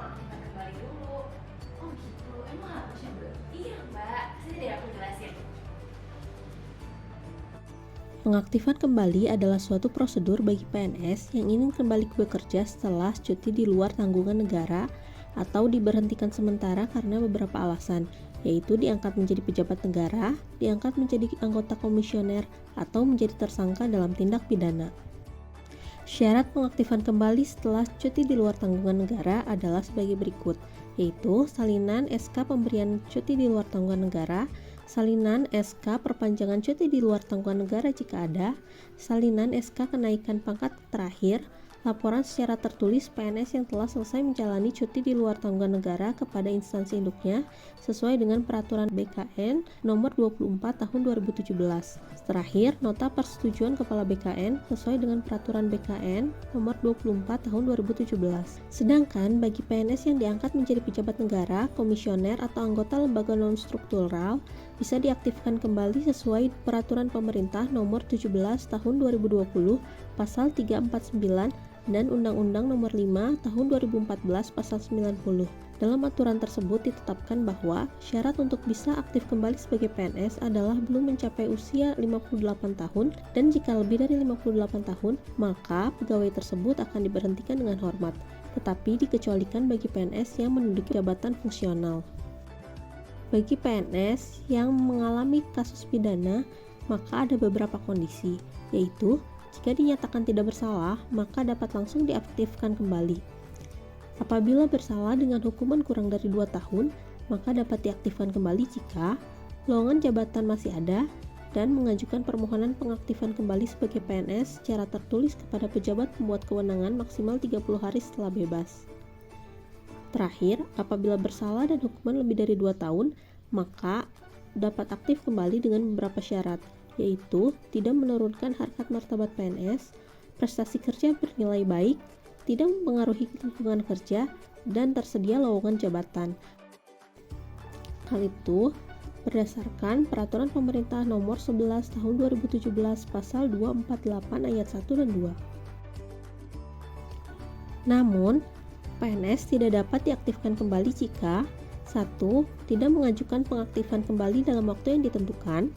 pengaktifan kembali dulu. Oh gitu, emang harus ya Mbak? Iya Mbak, sini deh aku jelasin. Pengaktifan kembali adalah suatu prosedur bagi PNS yang ingin kembali bekerja setelah cuti di luar tanggungan negara atau diberhentikan sementara karena beberapa alasan, yaitu diangkat menjadi pejabat negara, diangkat menjadi anggota komisioner, atau menjadi tersangka dalam tindak pidana. Syarat pengaktifan kembali setelah cuti di luar tanggungan negara adalah sebagai berikut, yaitu salinan SK pemberian cuti di luar tanggungan negara, salinan SK perpanjangan cuti di luar tanggungan negara jika ada, salinan SK kenaikan pangkat terakhir, laporan secara tertulis PNS yang telah selesai menjalani cuti di luar tanggungan negara kepada instansi induknya sesuai dengan peraturan BKN nomor 24 tahun 2017. Terakhir, nota persetujuan Kepala BKN sesuai dengan peraturan BKN nomor 24 tahun 2017. Sedangkan bagi PNS yang diangkat menjadi pejabat negara, komisioner atau anggota lembaga non-struktural bisa diaktifkan kembali sesuai peraturan pemerintah nomor 17 tahun 2020 pasal 349 dan Undang-Undang Nomor 5 Tahun 2014 Pasal 90. Dalam aturan tersebut ditetapkan bahwa syarat untuk bisa aktif kembali sebagai PNS adalah belum mencapai usia 58 tahun dan jika lebih dari 58 tahun, maka pegawai tersebut akan diberhentikan dengan hormat, tetapi dikecualikan bagi PNS yang menduduki jabatan fungsional. Bagi PNS yang mengalami kasus pidana, maka ada beberapa kondisi, yaitu jika dinyatakan tidak bersalah, maka dapat langsung diaktifkan kembali. Apabila bersalah dengan hukuman kurang dari 2 tahun, maka dapat diaktifkan kembali jika lowongan jabatan masih ada dan mengajukan permohonan pengaktifan kembali sebagai PNS secara tertulis kepada pejabat pembuat kewenangan maksimal 30 hari setelah bebas. Terakhir, apabila bersalah dan hukuman lebih dari 2 tahun, maka dapat aktif kembali dengan beberapa syarat, yaitu tidak menurunkan harkat martabat PNS, prestasi kerja bernilai baik, tidak mempengaruhi lingkungan kerja, dan tersedia lowongan jabatan. Hal itu berdasarkan Peraturan Pemerintah Nomor 11 Tahun 2017 Pasal 248 Ayat 1 dan 2. Namun, PNS tidak dapat diaktifkan kembali jika 1. Tidak mengajukan pengaktifan kembali dalam waktu yang ditentukan,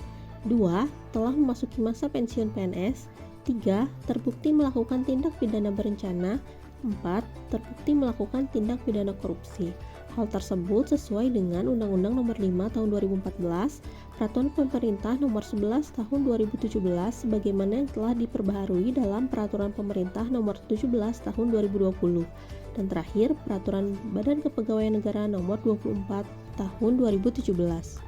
2. Telah memasuki masa pensiun PNS, 3. Terbukti melakukan tindak pidana berencana, 4. Terbukti melakukan tindak pidana korupsi. Hal tersebut sesuai dengan Undang-Undang Nomor 5 Tahun 2014, Peraturan Pemerintah Nomor 11 Tahun 2017 sebagaimana yang telah diperbaharui dalam Peraturan Pemerintah Nomor 17 Tahun 2020. Dan terakhir, Peraturan Badan Kepegawaian Negara Nomor 24 Tahun 2017.